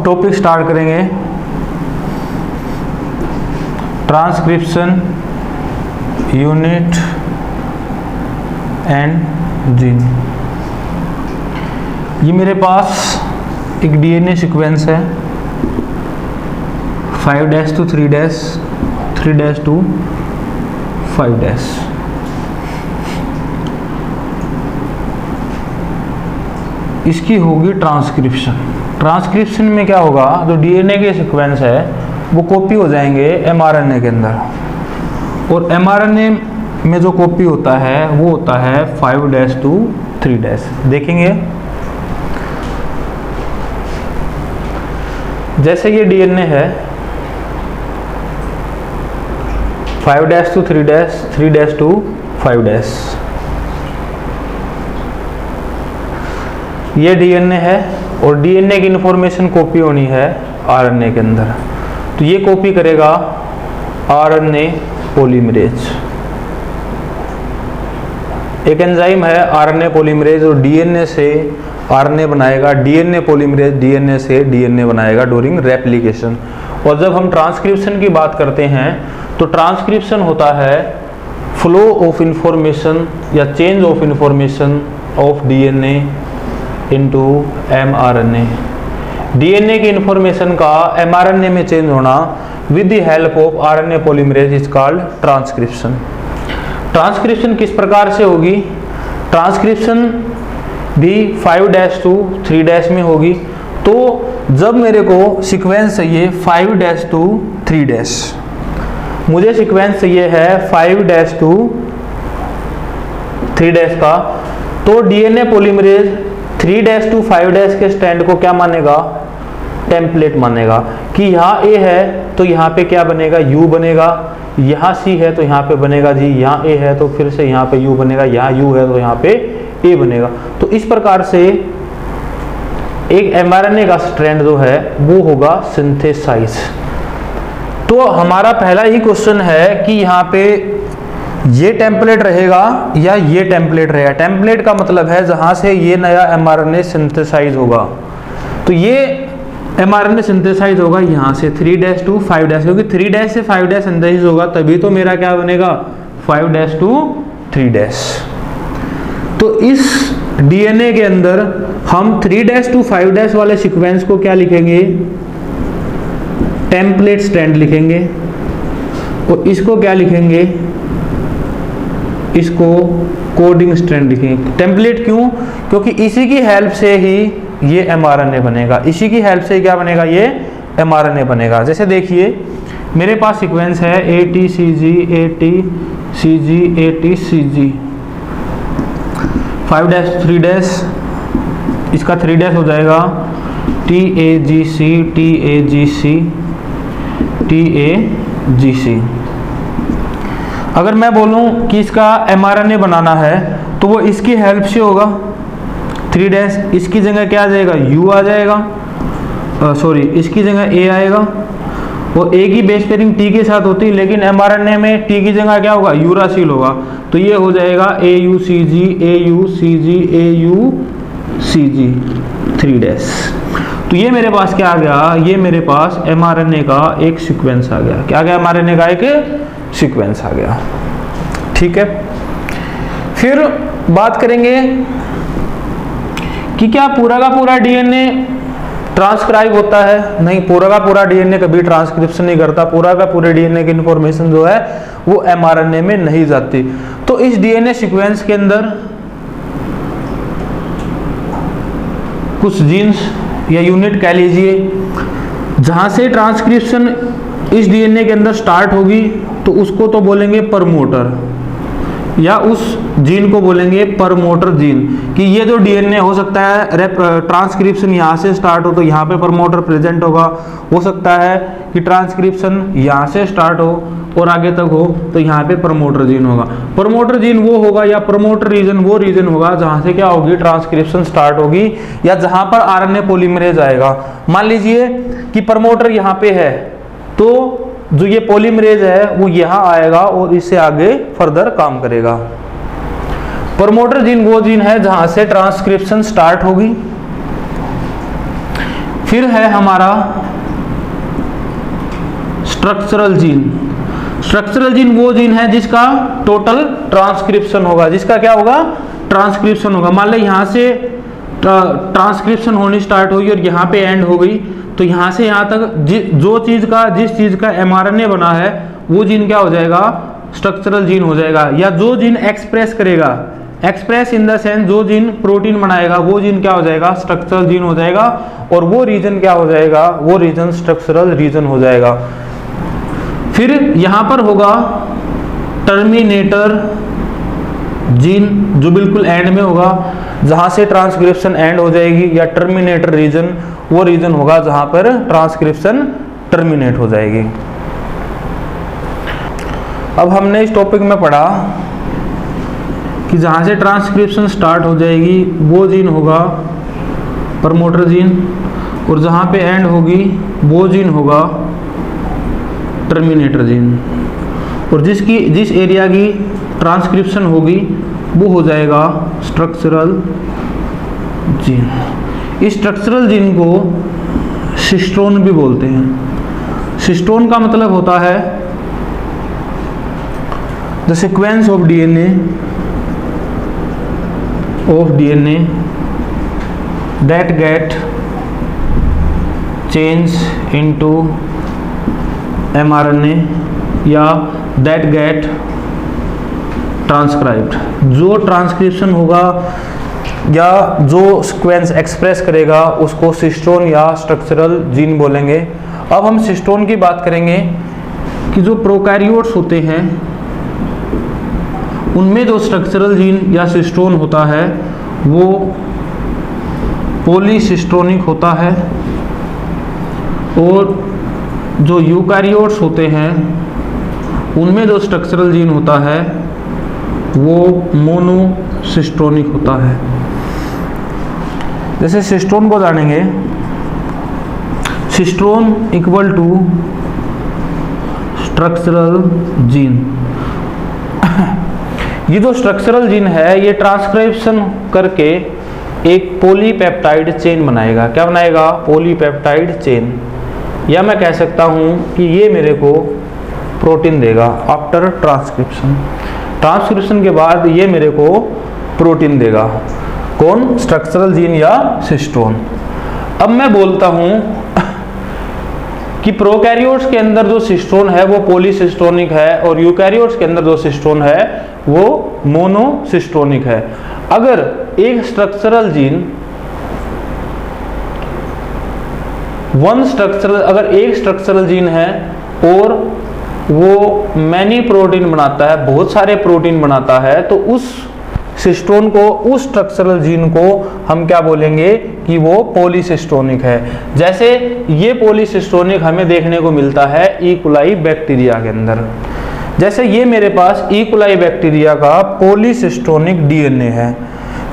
Topic start करेंगे transcription unit and gene. ये मेरे पास एक डीएनए सीक्वेंस है 5' to 3', 3' to 5'। इसकी होगी ट्रांसक्रिप्शन। ट्रांसक्रिप्शन में क्या होगा, जो डीएनए के सीक्वेंस है वो कॉपी हो जाएंगे एमआरएनए के अंदर, और एमआरएनए में जो कॉपी होता है वो होता है 5' to 3'। देखेंगे जैसे ये डीएनए है 5' to 3', 3' to 5'। ये डीएनए है और डीएनए की इंफॉर्मेशन कॉपी होनी है आरएनए के अंदर, तो ये कॉपी करेगा आरएनए पॉलीमरेज। एक एंजाइम है आरएनए पॉलीमरेज, और डीएनए से आरएनए बनाएगा, डीएनए पॉलीमरेज डीएनए से डीएनए बनाएगा ड्यूरिंग रेप्लिकेशन। और जब हम ट्रांसक्रिप्शन की बात करते हैं तो ट्रांसक्रिप्शन होता है फ्लो ऑफ इंफॉर्मेशन या change of information of DNA into mRNA. DNA की इंफॉर्मेशन का एमआरएनए में चेंज होना with the help of RNA polymerase is called transcription. Transcription किस प्रकार से होगी, ट्रांसक्रिप्शन भी 5' to 3' में होगी। तो जब मेरे को सीक्वेंस चाहिए 5' to 3', मुझे सीक्वेंस चाहिए है 5' to 3' का, तो डीएनए पॉलीमरेज 3' to 5' के स्टैंड को क्या मानेगा, टेम्पलेट मानेगा कि यहाँ ए है तो यहाँ पे क्या बनेगा, यू बनेगा, यहाँ सी है तो यहाँ पे बनेगा जी, यहाँ ए है तो फिर से यहाँ पे यू बनेगा, यहाँ यू है तो यहाँ पे ए बनेगा। तो इस प्रकार से एक एमआरएनए का स्ट्रैंड जो है वो होगा सिंथेसाइज। तो हमारा पहला ही क्वेश्चन है कि यहाँ पे ये टेम्पलेट रहेगा या ये टेम्पलेट रहेगा। टेम्पलेट का मतलब है जहां से ये नया एमआरएनए सिंथेसाइज होगा, तो ये एमआरएनए सिंथेसाइज होगा यहाँ से 3' to 5', क्योंकि 3' से 5' सिंथेसाइज होगा तभी तो मेरा क्या बनेगा 5' to 3'। तो इस डीएनए के अंदर हम 3' to 5' वाले सीक्वेंस को क्या लिखेंगे, टेम्पलेट स्ट्रैंड लिखेंगे, और इसको क्या लिखेंगे, इसको कोडिंग स्ट्रैंड लिखेंगे। टेम्पलेट क्यों, क्योंकि इसी की हेल्प से ही ये एमआरएनए बनेगा, इसी की हेल्प से क्या बनेगा, ये एमआरएनए बनेगा। जैसे देखिए मेरे पास सीक्वेंस है ATCG ATCG ATCG 5' 3', इसका 3' हो जाएगा TAGC TAGC TAGC। अगर मैं बोलूं कि इसका एमआरएनए बनाना है तो वो इसकी हेल्प से होगा 3', इसकी जगह क्या आ जाएगा, यू आ जाएगा, सॉरी इसकी जगह ए आएगा, और ए की बेस पेयरिंग टी के साथ होती है, लेकिन एमआरएनए में टी की जगह क्या होगा, यूरासिल होगा, तो ये हो जाएगा AUCG AUCG AUCG 3'। तो ये मेरे पास क्या आ गया, ये मेरे पास एमआरएनए का एक सीक्वेंस आ गया। क्या आ गया, एमआरएनए का एक सीक्वेंस आ गया। ठीक है, फिर बात करेंगे कि क्या पूरा का पूरा डीएनए ट्रांसक्राइब होता है। नहीं, पूरा का पूरा डीएनए कभी ट्रांसक्रिप्शन नहीं करता, पूरा का पूरे डीएनए की इंफॉर्मेशन जो है वो एमआरएनए में नहीं जाती। तो इस डीएनए सीक्वेंस के अंदर कुछ जीन्स या यूनिट कह लीजिए, जहां से ट्रांसक्रिप्शन इस डीएनए के अंदर स्टार्ट होगी तो उसको तो बोलेंगे प्रमोटर, या उस जीन को बोलेंगे प्रमोटर जीन। कि ये जो डीएनए हो सकता है ट्रांसक्रिप्शन यहाँ से स्टार्ट हो तो यहाँ पे प्रमोटर प्रेजेंट होगा, हो सकता है कि ट्रांसक्रिप्शन यहाँ से स्टार्ट हो और आगे तक हो तो यहाँ पे प्रमोटर जीन होगा। प्रमोटर जीन वो होगा या प्रमोटर रीजन वो रीजन होगा जहाँ से क्या होगी, ट्रांसक्रिप्शन स्टार्ट होगी, या जहाँ पर आरएनए पॉलीमरेज आएगा। मान लीजिए कि प्रमोटर यहाँ पे है तो जो ये पॉलीमरेज है वो यहाँ आएगा और इससे आगे फर्दर काम करेगा। प्रमोटर जीन वो जीन है जहां से ट्रांसक्रिप्शन स्टार्ट होगी, फिर है हमारा स्ट्रक्चरल जीन। स्ट्रक्चरल जीन वो जीन है जिसका टोटल ट्रांसक्रिप्शन होगा, जिसका क्या होगा, ट्रांसक्रिप्शन होगा। मान लो यहाँ से ट्रांसक्रिप्शन होनी स्टार्ट हुई और यहाँ पे एंड हो गई, तो यहाँ से यहाँ तक जिस चीज का mRNA बना है वो जीन क्या हो जाएगा, स्ट्रक्चरल जीन हो जाएगा। या जो जीन एक्सप्रेस करेगा, एक्सप्रेस इन द सेंस जो जीन प्रोटीन बनाएगा, वो जीन क्या हो जाएगा, स्ट्रक्चरल जीन हो जाएगा। और वो रीजन क्या हो जाएगा, वो रीजन स्ट्रक्चरल रीजन हो जाएगा। फिर यहां पर होगा टर्मिनेटर जीन, जो बिल्कुल एंड में होगा, जहां से ट्रांसक्रिप्शन एंड हो जाएगी। या टर्मिनेटर रीजन वो रीजन होगा जहां पर ट्रांसक्रिप्शन टर्मिनेट हो जाएगी। अब हमने इस टॉपिक में पढ़ा कि जहां से ट्रांसक्रिप्शन स्टार्ट हो जाएगी वो जीन होगा प्रमोटर जीन, और जहां पे एंड होगी वो जीन होगा टर्मिनेटर जीन। और जिस एरिया की ट्रांसक्रिप्शन होगी वो हो जाएगा स्ट्रक्चरल जीन। इस स्ट्रक्चरल जीन को सिस्टोन भी बोलते हैं। सिस्टोन का मतलब होता है the sequence of DNA that get change into mRNA या that get transcribed। जो ट्रांसक्रिप्शन होगा या जो सीक्वेंस एक्सप्रेस करेगा उसको सिस्टोन या स्ट्रक्चरल जीन बोलेंगे। अब हम सिस्टोन की बात करेंगे कि जो प्रोकैरियोट्स होते हैं उनमें जो स्ट्रक्चरल जीन या सिस्टोन होता है वो पॉलीसिस्टोनिक होता है, और जो यूकैरियोट्स होते हैं उनमें जो स्ट्रक्चरल जीन होता है वो मोनोसिस्टोनिक होता है। जैसे सिस्टोन को जानेंगे, cistron equal to structural gene. ये जो स्ट्रक्चरल जीन है ये ट्रांसक्रिप्शन करके एक पॉलीपेप्टाइड चेन बनाएगा। क्या बनाएगा, पॉलीपेप्टाइड चेन। या मैं कह सकता हूं कि ये मेरे को प्रोटीन देगा आफ्टर ट्रांसक्रिप्शन। ट्रांसक्रिप्शन के बाद ये मेरे को प्रोटीन देगा। कौन, स्ट्रक्चरल जीन या सिस्टोन। अब मैं बोलता हूं कि प्रोकैरियोट्स के अंदर जो सिस्टोन है वो पॉलीसिस्टोनिक है, और यूकैरियोट्स के अंदर जो सिस्टोन है वो मोनोसिस्टोनिक है। अगर एक स्ट्रक्चरल जीन अगर एक स्ट्रक्चरल जीन है और वो मैनी प्रोटीन बनाता है, बहुत सारे प्रोटीन बनाता है, तो उस सिस्टोन को, उस स्ट्रक्चरल जीन को हम क्या बोलेंगे कि वो पॉलीसिस्टोनिक है। जैसे ये पॉलीसिस्टोनिक हमें देखने को मिलता है ई कोलाई बैक्टीरिया के अंदर। जैसे ये मेरे पास ई कोलाई बैक्टीरिया का पॉलीसिस्टोनिक डीएनए है,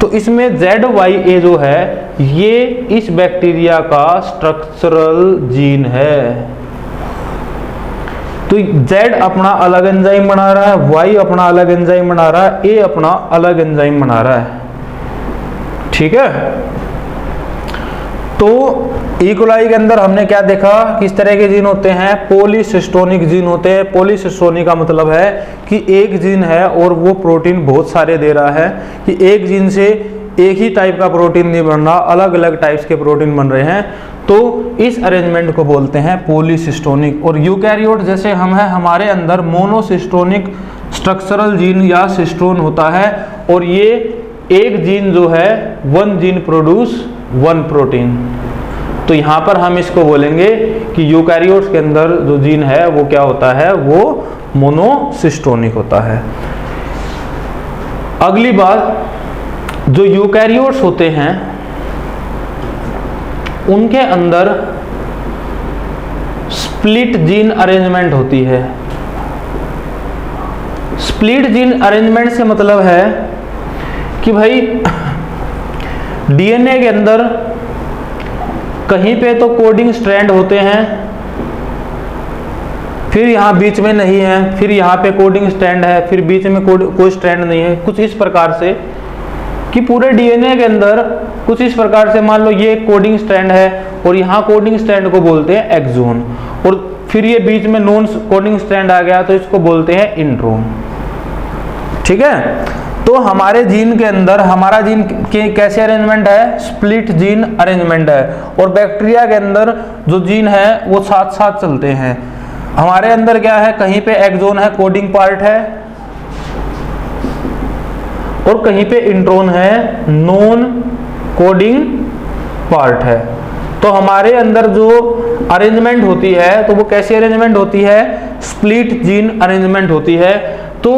तो इसमें ZYA जो है ये इस बैक्टीरिया का स्ट्रक्चरल जीन है। तो Z अपना अलग एंजाइम बना रहा है, Y अपना अलग एंजाइम बना रहा है, A अपना अलग एंजाइम बना रहा है। ठीक है, तो ई कोलाई के अंदर हमने क्या देखा, किस तरह के जीन होते हैं, पॉलीसिस्टोनिक जीन होते हैं। पॉलीसिस्टोनिक का मतलब है कि एक जीन है और वो प्रोटीन बहुत सारे दे रहा है, कि एक जीन से एक ही टाइप का प्रोटीन नहीं बन रहा, अलग अलग टाइप्स के प्रोटीन बन रहे हैं। तो इस अरेंजमेंट को बोलते हैं पॉलीसिस्टोनिक। और यूकैरियोट जैसे हम हैं, हमारे अंदर मोनोसिस्टोनिक स्ट्रक्चरल जीन या सिस्टोन होता है, और ये एक जीन जो है one gene produce one protein. तो यहाँ पर हम इसको बोलेंगे कि यूकैरियोट्स के अंदर जो जीन है वो क्या होता है, वो मोनोसिस्टोनिक होता है। अगली बात, जो यूकैरियोट्स होते हैं उनके अंदर स्प्लिट जीन अरेंजमेंट होती है। स्प्लिट जीन अरेंजमेंट से मतलब है कि भाई डीएनए के अंदर कहीं पे तो कोडिंग स्ट्रैंड होते हैं, फिर यहाँ बीच में नहीं है, फिर यहाँ पे कोडिंग स्ट्रैंड है, फिर बीच में कोई स्ट्रैंड नहीं है। कुछ इस प्रकार से कि पूरे डीएनए के अंदर कुछ इस प्रकार से, मान लो ये कोडिंग स्ट्रैंड है और यहाँ कोडिंग स्ट्रैंड को बोलते हैं एक्सोन, और फिर ये बीच में नॉन कोडिंग स्ट्रैंड आ गया तो इसको बोलते हैं इंट्रोन। ठीक है, तो हमारे जीन के अंदर हमारा जीन के कैसे अरेंजमेंट है, स्प्लिट जीन अरेंजमेंट है, और बैक्टीरिया के अंदर जो जीन है वो साथ साथ चलते हैं। हमारे अंदर क्या है, कहीं पे एक्सोन है, कोडिंग पार्ट है, और कहीं पे इंट्रोन है, नॉन कोडिंग पार्ट है। तो हमारे अंदर जो अरेंजमेंट होती है तो वो कैसी अरेंजमेंट होती है, स्प्लिट जीन अरेंजमेंट होती है। तो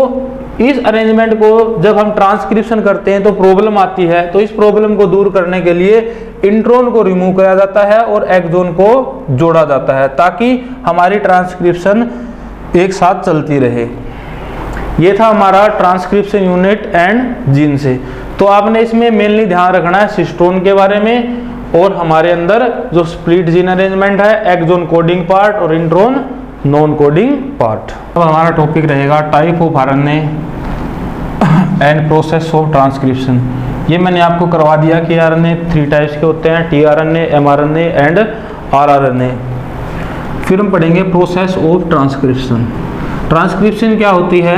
इस अरेंजमेंट को जब हम ट्रांसक्रिप्शन करते हैं तो प्रॉब्लम आती है, तो इस प्रॉब्लम को दूर करने के लिए इंट्रोन को रिमूव किया जाता है और एक्सोन को जोड़ा जाता है, ताकि हमारी ट्रांसक्रिप्शन एक साथ चलती रहे। ये था हमारा ट्रांसक्रिप्शन यूनिट एंड जीन से। तो आपने इसमें मेनली ध्यान रखना है सिस्टोन के बारे में, और हमारे अंदर जो स्प्लिट जीन अरेंजमेंट है, एक्सोन कोडिंग पार्ट और इंट्रोन नॉन कोडिंग पार्ट। अब हमारा टॉपिक रहेगा type of RNA and process of transcription. ये मैंने आपको करवा दिया कि आरएनए 3 टाइप्स के होते हैं, टीआरएनए, एमआरएनए एंड आरआरएनए। फिर हम पढ़ेंगे प्रोसेस ऑफ ट्रांसक्रिप्शन। ट्रांसक्रिप्शन क्या होती है,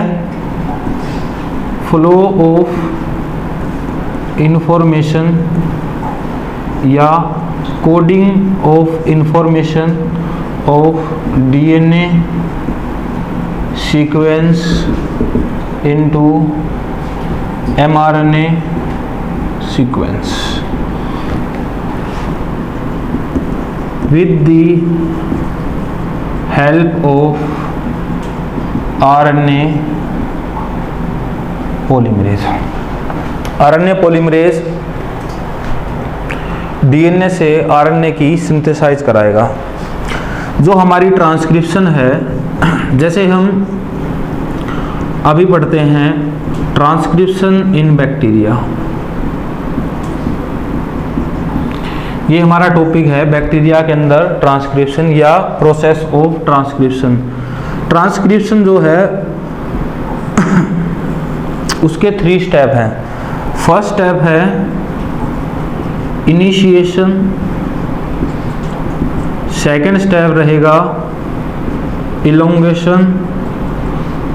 फ्लो ऑफ इंफॉर्मेशन या coding of information of DNA sequence into mRNA sequence with the help of RNA polymerase। RNA polymerase DNA से RNA की सिंथेसाइज कराएगा। जो हमारी ट्रांसक्रिप्शन है, जैसे हम अभी पढ़ते हैं ट्रांसक्रिप्शन इन बैक्टीरिया, ये हमारा टॉपिक है बैक्टीरिया के अंदर ट्रांसक्रिप्शन या प्रोसेस ऑफ ट्रांसक्रिप्शन। ट्रांसक्रिप्शन जो है उसके 3 स्टेप हैं। फर्स्ट स्टेप है इनिशिएशन, सेकंड स्टेप रहेगा इलोंगेशन,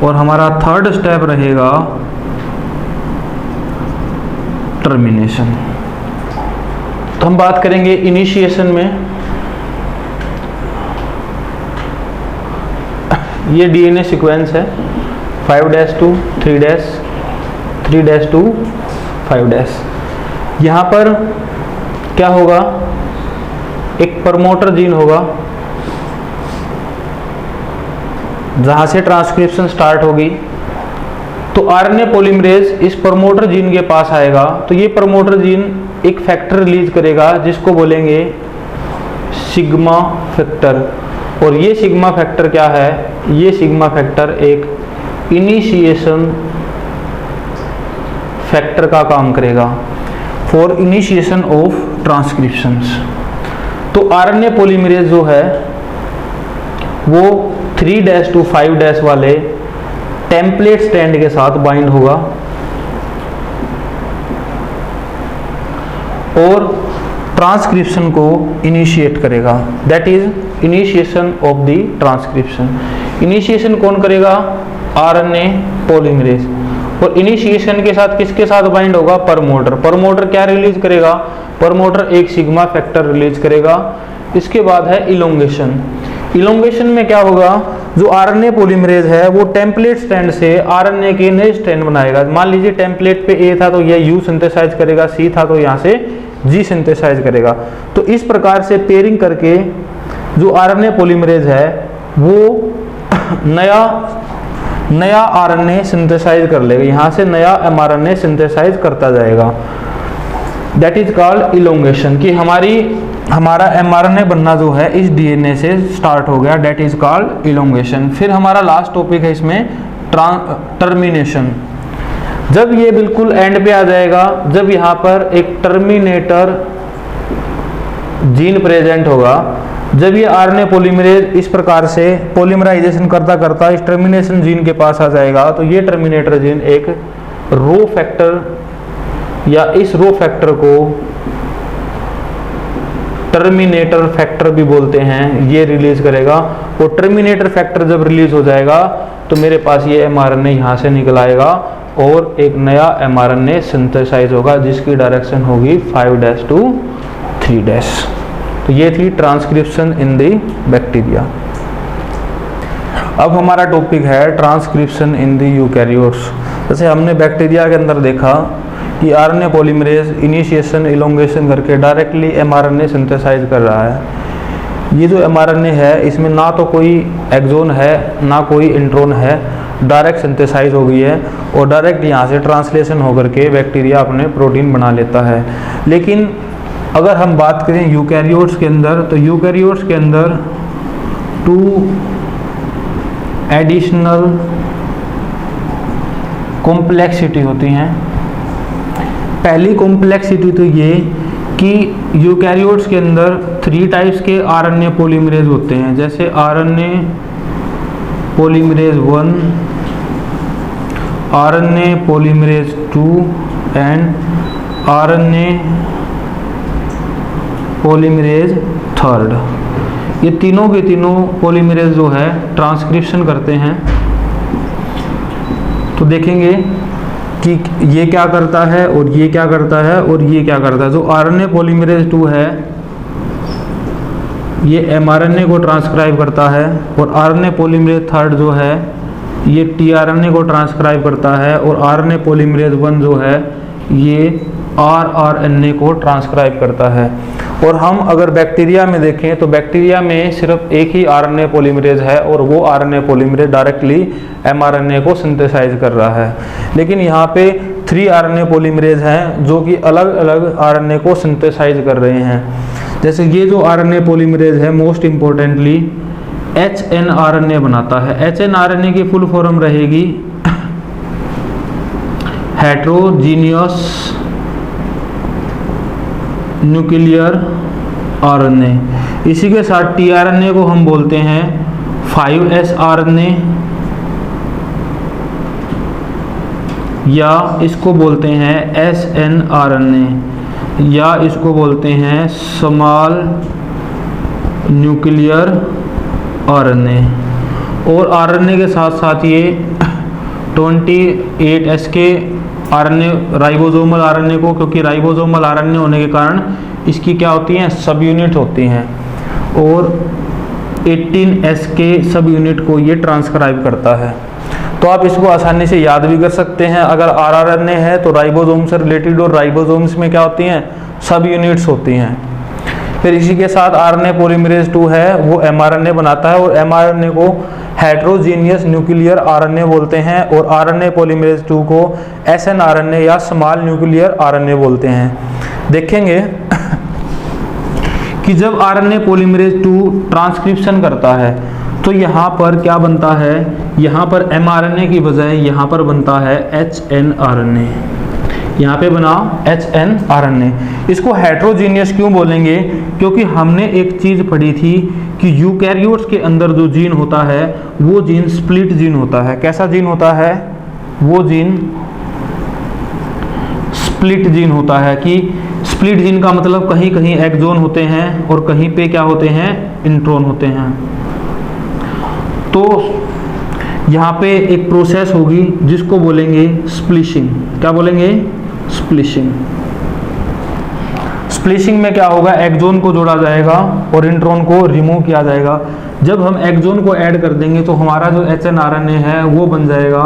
और हमारा थर्ड स्टेप रहेगा टर्मिनेशन। तो हम बात करेंगे इनिशिएशन में। ये डीएनए सीक्वेंस है 5' to 3', 3' to 5'। यहाँ पर क्या होगा, एक प्रमोटर जीन होगा जहाँ से ट्रांसक्रिप्शन स्टार्ट होगी। तो आरएनए पॉलीमरेज इस प्रमोटर जीन के पास आएगा, तो ये प्रमोटर जीन एक फैक्टर रिलीज करेगा जिसको बोलेंगे सिग्मा फैक्टर। और ये सिग्मा फैक्टर क्या है, ये सिग्मा फैक्टर एक इनिशिएशन फैक्टर का काम करेगा फॉर इनिशिएशन ऑफ ट्रांसक्रिप्शंस। तो आरएनए पॉलीमरेज जो है वो 3' to 5' वाले टेम्पलेट स्ट्रैंड के साथ बाइंड होगा और ट्रांसक्रिप्शन को इनिशिएट करेगा। That is initiation of the transcription. Initiation कौन करेगा, आरएनए पॉलीमरेज। और इनिशिएशन के साथ किसके साथ बाइंड होगा, प्रमोटर। प्रमोटर क्या रिलीज करेगा, प्रमोटर एक सिग्मा फैक्टर रिलीज करेगा। इसके बाद है इलोंगेशन। इलोंगेशन में क्या होगा, जो आरएनए पॉलीमरेज है वो टेम्पलेट स्ट्रैंड से आरएनए के नए स्ट्रैंड बनाएगा। मान लीजिए टेम्पलेट पे ए था तो यह यू सिंथेसाइज करेगा, सी था तो यहाँ से जी सिंथेसाइज करेगा। तो इस प्रकार से पेयरिंग करके जो आरएनए पॉलीमरेज है वो नया आरएनए सिंथेसाइज कर लेगा, यहाँ से नया एमआरएनए सिंथेसाइज करता जाएगा। दैट इज कॉल्ड इलोंगेशन, कि हमारा एमआरएनए बनना जो है इस डीएनए से स्टार्ट हो गया। That is called elongation. फिर हमारा लास्ट टॉपिक है इसमें टर्मिनेशन। जब ये बिल्कुल एंड पे आ जाएगा, जब यहाँ पर एक टर्मिनेटर जीन प्रेजेंट होगा, जब ये आरएनए पॉलीमरेज इस प्रकार से पॉलीमराइजेशन करता करता इस टर्मिनेशन जीन के पास आ जाएगा, तो ये टर्मिनेटर जीन एक रो फैक्टर या इस रो फैक्टर को टर्मिनेटर फैक्टर भी बोलते हैं, ये रिलीज करेगा। और टर्मिनेटर फैक्टर जब रिलीज हो जाएगा तो मेरे पास ये mRNA यहाँ से निकल आएगा और एक नया mRNA सिंथेसाइज होगा जिसकी डायरेक्शन होगी 5' to 3'। तो ये थी ट्रांसक्रिप्शन इन द बैक्टीरिया। अब हमारा टॉपिक है ट्रांसक्रिप्शन इन द यूकैरियोट्स। जैसे हमने बैक्टीरिया के अंदर देखा कि आरएनए पॉलीमरेज इनिशिएशन इलोंगेशन करके डायरेक्टली mRNA सिंथेसाइज कर रहा है। ये जो mRNA है इसमें ना तो कोई एक्सोन है ना कोई इंट्रोन है, डायरेक्ट सिंथेसाइज हो गई है और डायरेक्ट यहाँ से ट्रांसलेशन होकर के बैक्टीरिया अपने प्रोटीन बना लेता है। लेकिन अगर हम बात करें यूकैरियोट्स के अंदर, तो यूकैरियोट्स के अंदर 2 एडिशनल कॉम्प्लेक्सिटी होती हैं। पहली कॉम्प्लेक्सिटी तो ये कि यूकैरियोट्स के अंदर 3 टाइप्स के आरएनए पॉलीमरेज होते हैं, जैसे RNA polymerase 1, RNA polymerase 2 and RNA polymerase 3। ये तीनों के तीनों पॉलीमरेज जो है ट्रांसक्रिप्शन करते हैं। तो देखेंगे कि ये क्या करता है और ये क्या करता है और ये क्या करता है। जो आरएनए पॉलीमरेज 2 है ये mRNA को ट्रांसक्राइब करता है और आरएनए पॉलीमरेज 3 जो है ये tRNA को ट्रांसक्राइब करता है और आरएनए पॉलीमरेज 1 जो है ये rRNA को ट्रांसक्राइब करता है। और हम अगर बैक्टीरिया में देखें तो बैक्टीरिया में सिर्फ एक ही आरएनए पॉलीमरेज है और वो आरएनए पॉलीमरेज डायरेक्टली mRNA को सिंथेसाइज कर रहा है। लेकिन यहाँ पे 3 आरएनए पॉलीमरेज हैं जो कि अलग अलग आरएनए को सिंथेसाइज कर रहे हैं। जैसे ये जो आरएनए पॉलीमरेज है मोस्ट इम्पोर्टेंटली hnRNA बनाता है। hnRNA की फुल फॉर्म रहेगी हेट्रोजीनियस न्यूक्लियर आरएनए। इसी के साथ tRNA को हम बोलते हैं 5S RNA या इसको बोलते हैं snRNA या इसको बोलते हैं स्मॉल न्यूक्लियर आरएनए। और आरएनए के साथ साथ ये 28S के आरएनए राइबोसोमल आरएनए को, क्योंकि राइबोसोमल आरएनए होने के कारण इसकी क्या होती हैं सब यूनिट होती हैं, और 18S के सब यूनिट को ये ट्रांसक्राइब करता है। तो आप इसको आसानी से याद भी कर सकते हैं। अगर rRNA है तो राइबोसोम से रिलेटेड और राइबोसोम्स में क्या होती हैं सब यूनिट्स होती हैं। फिर इसी के साथ आरएनए पॉलीमरेज 2 है वो mRNA बनाता है और mRNA को हेट्रोजीनियस न्यूक्लियर आरएनए बोलते हैं और आरएनए पॉलीमरेज 2 को snRNA या स्मॉल न्यूक्लियर आरएनए बोलते हैं। देखेंगे कि जब आरएनए पॉलीमरेज 2 ट्रांसक्रिप्शन करता है तो यहाँ पर क्या बनता है, यहाँ पर mRNA की बजाय यहाँ पर बनता है hnRNA। यहाँ पे बना hnRNA। इसको हेट्रोजीनियस क्यों बोलेंगे, क्योंकि हमने एक चीज़ पढ़ी थी कि यूकैरियोट्स के अंदर जो जीन होता है वो जीन स्प्लिट जीन होता है। कैसा जीन होता है, वो जीन स्प्लिट जीन होता है। कि स्प्लिट जीन का मतलब कहीं कहीं एक्सोन होते हैं और कहीं पे क्या होते हैं इंट्रोन होते हैं। तो यहाँ पे एक प्रोसेस होगी जिसको बोलेंगे स्प्लिशिंग। क्या बोलेंगे, स्प्लिशिंग। स्प्लिशिंग में क्या होगा, एक्सोन को जोड़ा जाएगा और इंट्रोन को रिमूव किया जाएगा। जब हम एक्सोन को ऐड कर देंगे तो हमारा जो hnRNA है वो बन जाएगा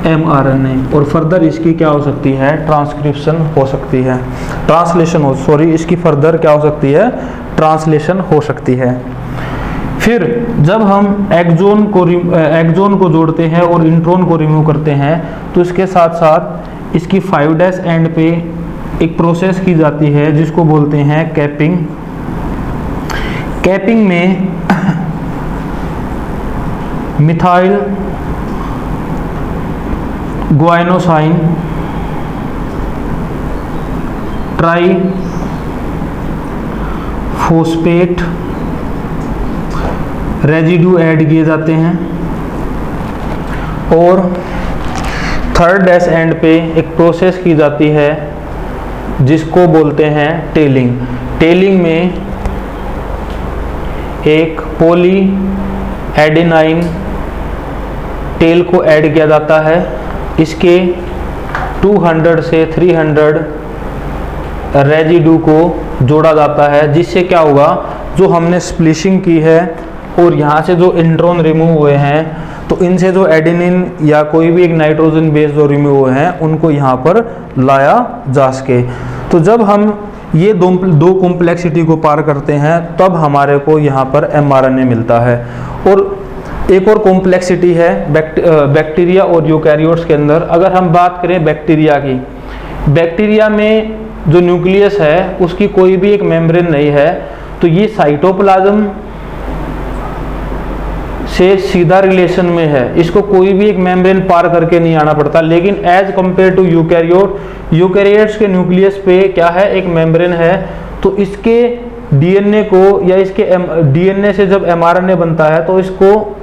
mRNA और फर्दर इसकी क्या हो सकती है, ट्रांसक्रिप्शन हो सकती है, ट्रांसलेशन हो, सॉरी इसकी फर्दर क्या हो सकती है, ट्रांसलेशन हो सकती है। फिर जब हम एक्सोन को जोड़ते हैं और इंट्रोन को रिमूव करते हैं तो इसके साथ साथ इसकी 5' एंड पे एक प्रोसेस की जाती है जिसको बोलते हैं कैपिंग। कैपिंग में methyl guanosine triphosphate residue add किए जाते हैं और 3rd एंड पे एक प्रोसेस की जाती है जिसको बोलते हैं टेलिंग। टेलिंग में एक पॉली एडेनाइन टेल को ऐड किया जाता है। इसके 200 से 300 रेजिड्यू को जोड़ा जाता है, जिससे क्या होगा, जो हमने स्प्लिशिंग की है और यहाँ से जो इंट्रॉन रिमूव हुए हैं, तो इनसे जो एडेनिन या कोई भी एक नाइट्रोजन बेस जो रिमूव हुए हैं उनको यहाँ पर लाया जा सके। तो जब हम ये दो कॉम्प्लेक्सिटी को पार करते हैं तब हमारे को यहाँ पर mRNA मिलता है। और एक और कॉम्प्लेक्सिटी है बैक्टीरिया और यूकैरियोट्स के अंदर। अगर हम बात करें बैक्टीरिया की, बैक्टीरिया में जो न्यूक्लियस है उसकी कोई भी एक मेम्ब्रेन नहीं है, तो ये साइटोप्लाज्म से सीधा रिलेशन में है, इसको कोई भी एक मेम्ब्रेन पार करके नहीं आना पड़ता। लेकिन एज कंपेयर टू यूकैरियोट्स के न्यूक्लियस पे क्या है, एक मेम्ब्रेन है, तो इसके डीएनए को या इसके डीएनए से जब mRNA बनता है तो इसको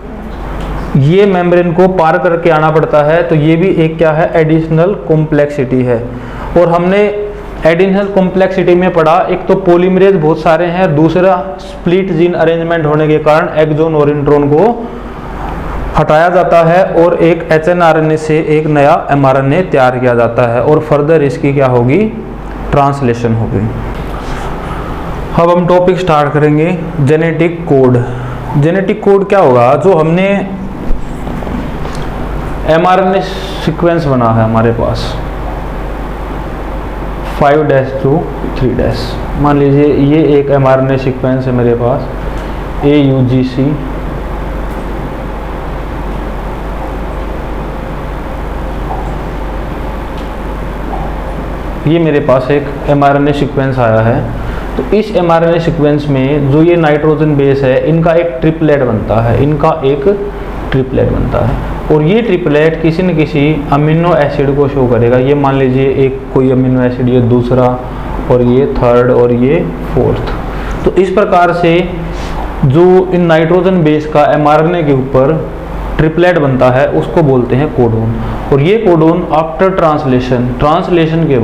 ये मेम्ब्रेन को पार करके आना पड़ता है। तो ये भी एक क्या है, एडिशनल कॉम्प्लेक्सिटी है। और हमने एडिशनल कॉम्प्लेक्सिटी में पढ़ा, एक तो पॉलीमरेज बहुत सारे हैं, दूसरा स्प्लिट जीन अरेंजमेंट होने के कारण एक्सोन और इंट्रॉन को हटाया जाता है और एक hRNA से एक नया mRNA तैयार किया जाता है और फर्दर इसकी क्या होगी, ट्रांसलेशन होगी। अब हम टॉपिक स्टार्ट करेंगे जेनेटिक कोड। जेनेटिक कोड क्या होगा, जो हमने mRNA सीक्वेंस बना है हमारे पास 5' to 3'। मान लीजिए ये एक mRNA सीक्वेंस है मेरे पास AUGC, ये मेरे पास एक mRNA सीक्वेंस आया है। तो इस mRNA सीक्वेंस में जो ये नाइट्रोजन बेस है, इनका एक ट्रिपलेट बनता है, और ये ट्रिपलेट किसी न किसी अमीनो एसिड को शो करेगा। ये मान लीजिए एक कोई अमीनो एसिड, ये दूसरा और ये थर्ड और ये फोर्थ। तो इस प्रकार से जो इन नाइट्रोजन बेस का mRNA के ऊपर ट्रिपलेट बनता है उसको बोलते हैं कोडोन। और ये कोडोन आफ्टर ट्रांसलेशन के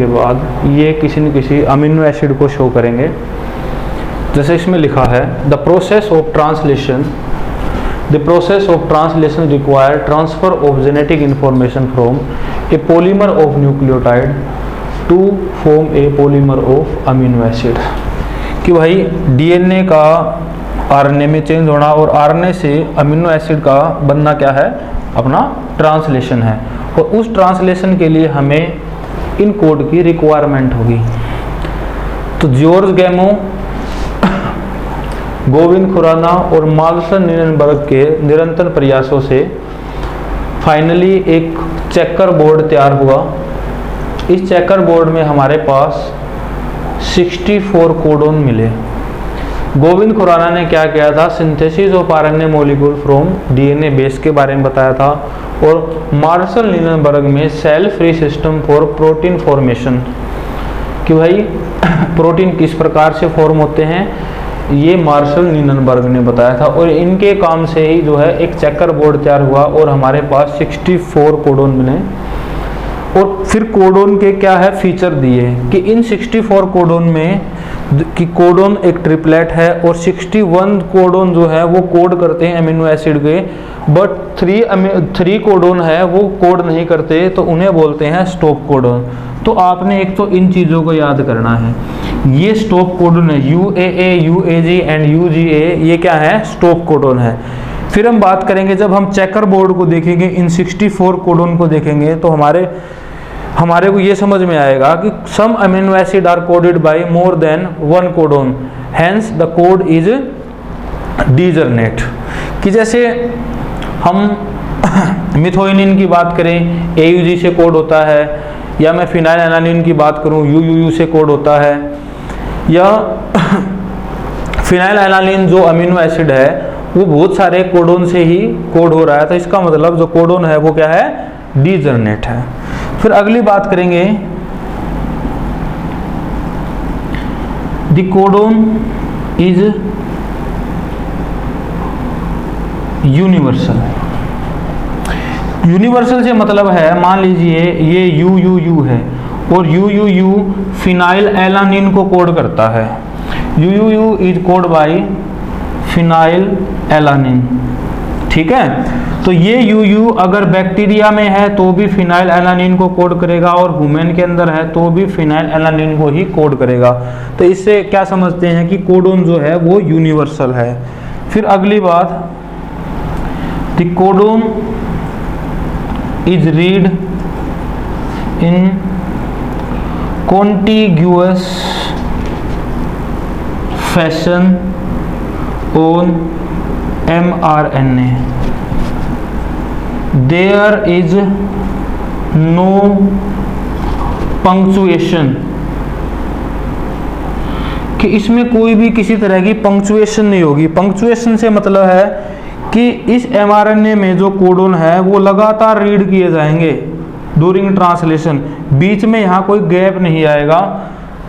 बाद ये किसी न किसी अमीनो एसिड को शो करेंगे। जैसे इसमें लिखा है the process of translation require transfer of genetic information from a polymer of nucleotide to form a polymer of amino acid. कि भाई डीएनए का आरएनए में चेंज होना और आरएनए से अमीनो एसिड का बनना क्या है, अपना ट्रांसलेशन है। और उस ट्रांसलेशन के लिए हमें इन कोड की रिक्वायरमेंट होगी। तो जॉर्ज गैमो, गोविंद खुराना और मार्शल नीलनबर्ग के निरंतर प्रयासों से फाइनली एक चेकर बोर्ड तैयार हुआ। इस चेकर बोर्ड में हमारे पास 64 कोडोन मिले। गोविंद खुराना ने क्या किया था, synthesis of RNA molecule from DNA base के बारे में बताया था। और मार्शल नीलनबर्ग में cell free system for protein formation, कि भाई प्रोटीन किस प्रकार से फॉर्म होते हैं, ये मार्शल नीलनबर्ग ने बताया था। और इनके काम से ही जो है एक चेकर बोर्ड तैयार हुआ और हमारे पास 64 कोडोन बने। और फिर कोडोन के क्या है फीचर दिए कि इन 64 कोडोन में कि कोडोन एक ट्रिपलेट है और 61 कोडोन जो है वो कोड करते हैं अमीनो एसिड के, बट 3 कोडोन है वो कोड नहीं करते, तो उन्हें बोलते हैं स्टॉप कोडोन। तो आपने एक तो इन चीज़ों को याद करना है, ये स्टॉप कोडोन है, UAA, UAG एंड UGA, ये क्या है, स्टॉप कोडोन है। फिर हम बात करेंगे, जब हम चेकर बोर्ड को देखेंगे, इन 64 कोडोन को देखेंगे, तो हमारे को ये समझ में आएगा कि some amino acid are coded by more than 1 codon, hence the code is degenerate. कि जैसे हम मिथोइनिन की बात करें, AUG से कोड होता है, या मैं फिनाइल एलानिन की बात करूं, UUU से कोड होता है, या फिनाइल एलानिन जो अमीनो एसिड है वो बहुत सारे कोडोन से ही कोड हो रहा है। तो इसका मतलब जो कोडोन है वो क्या है, डीजर्नेट है। फिर अगली बात करेंगे, the codon is universal. Universal से मतलब है, मान लीजिए ये UUU है और UUU फिनाइल एलानिन को कोड करता है। UUU is code by phenylalanine, ठीक है। तो ये UU अगर बैक्टीरिया में है तो भी फिनाइल एलानिन को कोड करेगा और ह्यूमन के अंदर है तो भी फिनाइल एलानिन को ही कोड करेगा। तो इससे क्या समझते हैं कि कोडोन जो है वो यूनिवर्सल है। फिर अगली बात, the codon is read in contiguous fashion on mRNA. There is no punctuation, कि इसमें कोई भी किसी तरह की पंक्चुएशन नहीं होगी। पंक्चुएशन से मतलब है कि इस mRNA में जो कोडोन है वो लगातार रीड किए जाएंगे ड्यूरिंग ट्रांसलेशन, बीच में यहाँ कोई गैप नहीं आएगा,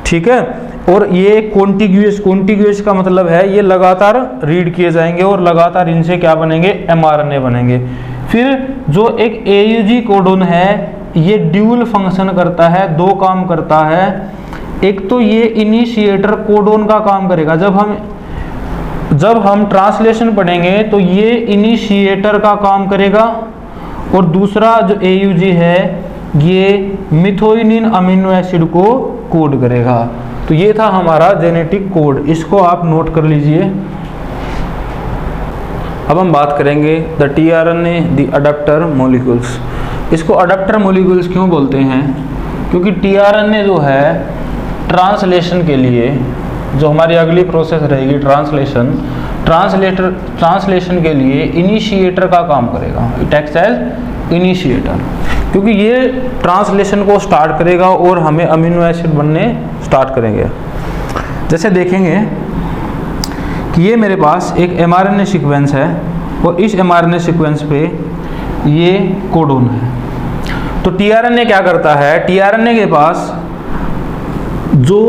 ठीक है। और ये कॉन्टिग्यूअस का मतलब है ये लगातार रीड किए जाएंगे और लगातार इनसे क्या बनेंगे, mRNA बनेंगे। फिर जो एक AUG कोडोन है ये ड्यूल फंक्शन करता है, दो काम करता है। एक तो ये इनिशिएटर कोडोन का काम करेगा, जब हम ट्रांसलेशन पढ़ेंगे तो ये इनिशिएटर का काम करेगा, और दूसरा जो AUG है ये मिथोइनिन अमीनो एसिड को कोड करेगा। तो ये था हमारा जेनेटिक कोड, इसको आप नोट कर लीजिए। अब हम बात करेंगे the tRNA the adapter molecules. इसको अडैप्टर मॉलिक्यूल्स क्यों बोलते हैं, क्योंकि tRNA जो है ट्रांसलेशन के लिए, जो हमारी अगली प्रोसेस रहेगी ट्रांसलेशन के लिए इनिशिएटर का काम करेगा। इट एक्ट्स एज इनिशिएटर, क्योंकि ये ट्रांसलेशन को स्टार्ट करेगा और हमें अमीनो एसिड बनने स्टार्ट करेंगे। जैसे देखेंगे कि ये मेरे पास एक mRNA सीक्वेंस है और इस mRNA सीक्वेंस पे ये कोडोन है। तो tRNA क्या करता है, tRNA के पास जो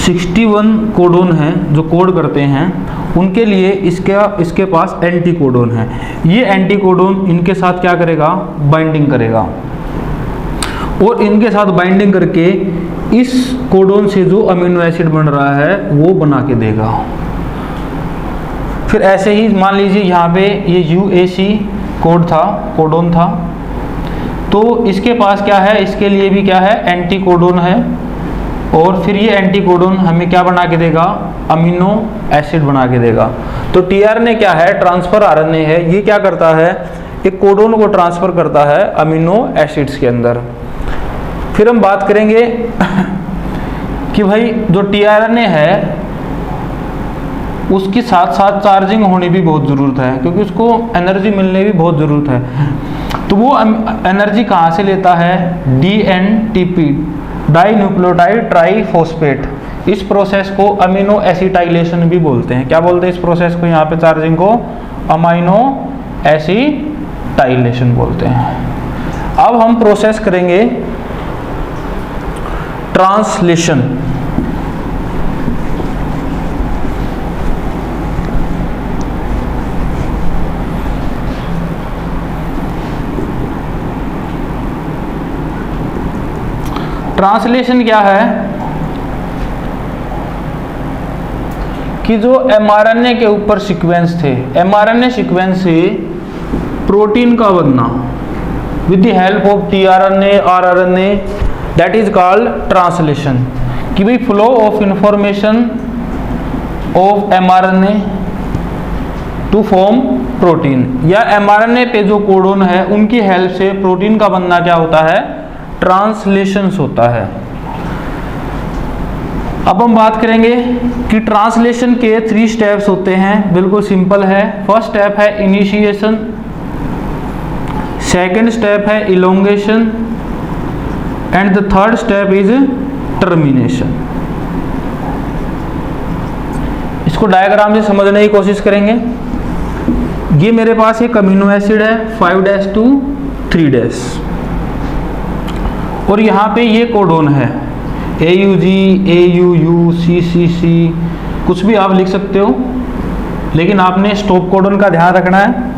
61 कोडोन हैं जो कोड करते हैं, उनके लिए इसके पास एंटी कोडोन है। ये एंटी कोडोन इनके साथ क्या करेगा, बाइंडिंग करेगा, और इनके साथ बाइंडिंग करके इस कोडोन से जो अमीनो एसिड बन रहा है वो बना के देगा। फिर ऐसे ही मान लीजिए यहाँ पे ये UAC कोडोन था, तो इसके पास क्या है, इसके लिए भी क्या है, एंटी कोडोन है, और फिर ये एंटी कोडोन हमें क्या बना के देगा, अमीनो एसिड बना के देगा। तो tRNA क्या है, ट्रांसफर RNA है। ये क्या करता है, एक कोडोन को ट्रांसफर करता है अमीनो एसिड्स के अंदर। फिर हम बात करेंगे कि भाई जो tRNA है उसकी साथ साथ चार्जिंग होनी भी बहुत ज़रूरत है, क्योंकि उसको एनर्जी मिलने भी बहुत ज़रूरत है। तो वो एनर्जी कहाँ से लेता है, DNTP डाई न्यूक्लियोटाइड ट्राईफॉस्फेट। इस प्रोसेस को अमीनो एसिटाइलेशन भी बोलते हैं। क्या बोलते हैं इस प्रोसेस को, यहाँ पे चार्जिंग को अमीनो एसिटाइलेशन बोलते हैं। अब हम प्रोसेस करेंगे ट्रांसलेशन। ट्रांसलेशन क्या है कि जो mRNA के ऊपर सीक्वेंस थे, mRNA सीक्वेंस से प्रोटीन का बनना with the help of tRNA और RNA, that is called translation. कि भाई flow of information of mRNA to form protein, या mRNA पे जो कोडोन है उनकी हेल्प से प्रोटीन का बनना क्या होता है, ट्रांसलेशंस होता है। अब हम बात करेंगे कि ट्रांसलेशन के 3 स्टेप्स होते हैं, बिल्कुल सिंपल है। फर्स्ट स्टेप है इनिशिएशन, सेकंड स्टेप है elongation, and the third step is termination. इसको डायग्राम से समझने की कोशिश करेंगे। ये मेरे पास एक अमीनो एसिड है 5' to 3', और यहाँ पे ये कोडोन है AUG, AUU, CCC, कुछ भी आप लिख सकते हो, लेकिन आपने स्टॉप कोडोन का ध्यान रखना है।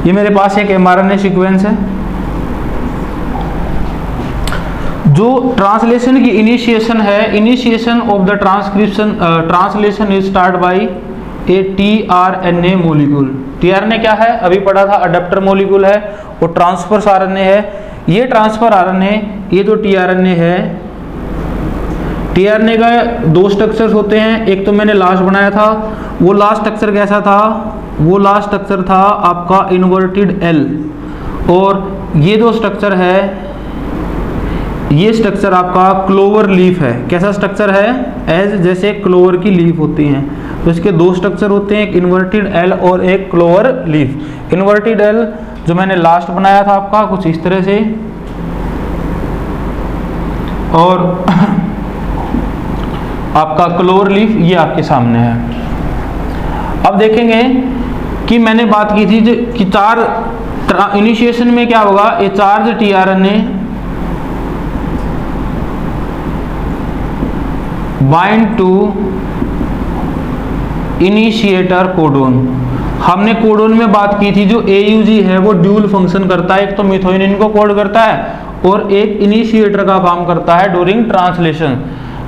ये मेरे पास एक mRNA सीक्वेंस है। जो ट्रांसलेशन की इनिशिएशन है, initiation of the translation is start by A tRNA molecule. TRNA क्या है, अभी पढ़ा था, अडेप्टर मॉलिक्यूल है, और ट्रांसफर आरएनए है। ये ट्रांसफर आरएनए, ये जो टीआरएनए है, टीआरएनए का दो स्ट्रक्चर्स होते हैं। एक तो मैंने लास्ट बनाया था, वो लास्ट स्ट्रक्चर कैसा था, वो लास्ट स्ट्रक्चर था आपका इन्वर्टेड एल, और ये जो स्ट्रक्चर है, ये स्ट्रक्चर आपका क्लोवर लीफ है। कैसा स्ट्रक्चर है, एज जैसे क्लोवर की लीफ होती हैं, तो इसके दो स्ट्रक्चर होते हैं, एक इन्वर्टेड एल और एक क्लोवर लीफ। इन्वर्टेड एल जो मैंने लास्ट बनाया था आपका कुछ इस तरह से, और आपका क्लोवर लीफ ये आपके सामने है। अब देखेंगे कि मैंने बात की थी कि चार इनिशिएशन में क्या होगा, ये charge tRNA bind to initiator codon. हमने कोडोन में बात की थी, जो एयूजी है वो ड्यूल फंक्शन करता है, एक तो मिथोनिन को कोड करता है और एक इनिशिएटर का काम करता है ड्यूरिंग ट्रांसलेशन।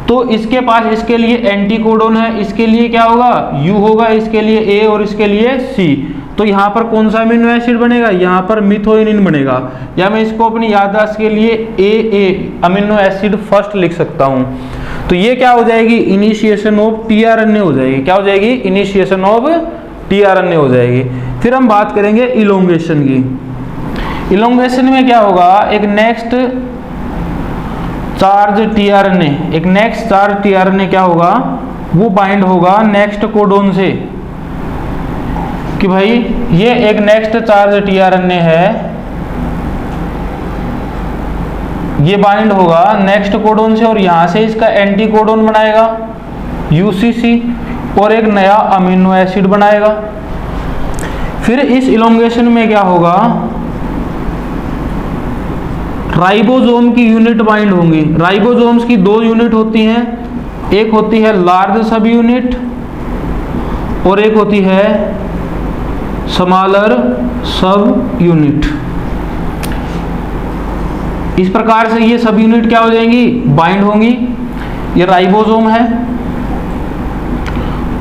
तो इसके पास इसके लिए एंटी कोडोन है, इसके लिए क्या होगा, यू होगा, इसके लिए ए और इसके लिए सी। तो यहाँ पर कौन सा अमीनो एसिड बनेगा, यहाँ पर मिथोनिन बनेगा, या मैं इसको अपनी याददाश्त के लिए ए अमीनो एसिड फर्स्ट लिख सकता हूँ। तो ये क्या हो जाएगी, इनिशिएशन ऑफ टीआरएनए हो जाएगी। क्या हो जाएगी, इनिशिएशन ऑफ टीआरएनए हो जाएगी। फिर हम बात करेंगे इलोंगेशन की। इलोंगेशन में क्या होगा, एक नेक्स्ट चार्ज टीआरएनए, एक नेक्स्ट चार्ज टीआरएनए क्या होगा, वो बाइंड होगा नेक्स्ट कोडोन से, कि भाई ये एक नेक्स्ट चार्ज टीआरएनए है, ये बाइंड होगा नेक्स्ट कोडोन से, और यहां से इसका एंटी कोडोन बनाएगा यूसीसी, और एक नया अमीनो एसिड बनाएगा। फिर इस इलोंगेशन में क्या होगा, राइबोसोम की यूनिट बाइंड होंगी। राइबोसोम्स की दो यूनिट होती हैं, एक होती है लार्ज सब यूनिट और एक होती है स्मॉलर सब यूनिट। इस प्रकार से ये सब यूनिट क्या हो जाएंगी, बाइंड होंगी। ये राइबोसोम है,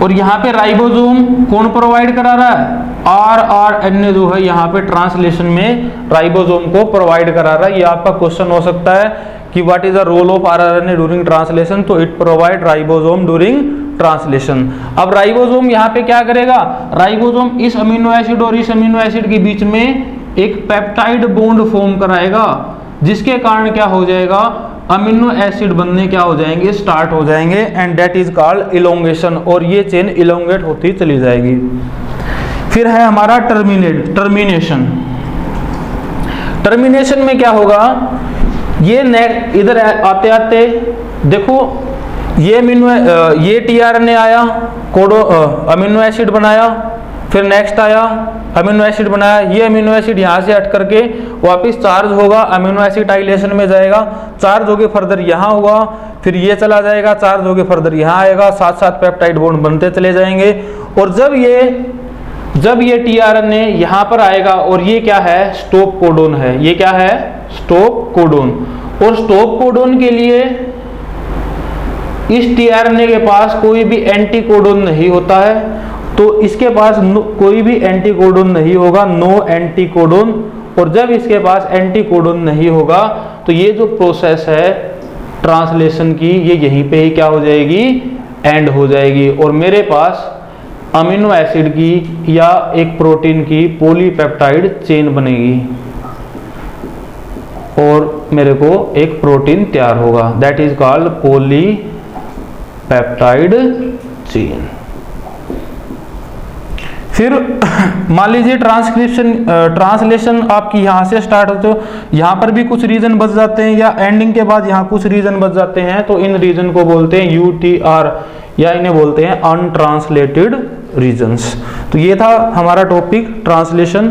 और यहाँ पे राइबोसोम कौन प्रोवाइड करा रहा है, आरएनए जो है यहाँ पे ट्रांसलेशन में राइबोसोम को प्रोवाइड करा रहा है। ये आपका क्वेश्चन हो सकता है कि what is the role of RNA during translation, तो it provide ribosome during translation. अब राइबोसोम यहाँ पे क्या करेगा, राइबोसोम इस अमीनो एसिड और इस अमीनो एसिड के बीच में एक पेप्टाइड बॉन्ड फॉर्म कराएगा, जिसके कारण क्या हो जाएगा, अमीनो एसिड बनने क्या हो जाएंगे, स्टार्ट हो जाएंगे, and that is called elongation, और ये चेन इलोंगेट होती चली जाएगी। फिर है हमारा टर्मिनेशन। टर्मिनेशन में क्या होगा, ये इधर आते आते देखो, ये टीआरएनए आया, अमीनो एसिड बनाया, फिर नेक्स्ट आया अमीनो एसिड बनाया, ये अमीनो एसिड यहाँ से हट करके वापस चार्ज होगा, अमीनो एसिड टाइलेशन में जाएगा, चार्ज होके फर्दर यहाँ होगा, फिर ये चला जाएगा, चार्ज होके फर्दर यहाँ आएगा, साथ साथ पेप्टाइड बॉन्ड बनते चले जाएंगे। और जब ये टीआरएनए यहाँ पर आएगा, और ये क्या है, स्टॉप कोडोन है, ये क्या है, स्टॉप कोडोन। और स्टॉप कोडोन के लिए इस टीआरएनए के पास कोई भी एंटी कोडोन नहीं होता है, तो इसके पास कोई भी एंटी कोडोन नहीं होगा, नो एंटी कोडोन। और जब इसके पास एंटी कोडोन नहीं होगा, तो ये जो प्रोसेस है ट्रांसलेशन की, ये यहीं पे ही क्या हो जाएगी, एंड हो जाएगी, और मेरे पास अमीनो एसिड की या एक प्रोटीन की पॉलीपेप्टाइड चेन बनेगी, और मेरे को एक प्रोटीन तैयार होगा, that is called polypeptide chain. फिर मान लीजिए ट्रांसलेशन आपकी यहाँ से स्टार्ट होते हो, यहाँ पर भी कुछ रीजन बच जाते हैं, या एंडिंग के बाद यहाँ कुछ रीजन बच जाते हैं, तो इन रीजन को बोलते हैं UTR, या इन्हें बोलते हैं अनट्रांसलेटेड रीजन्स। तो ये था हमारा टॉपिक ट्रांसलेशन।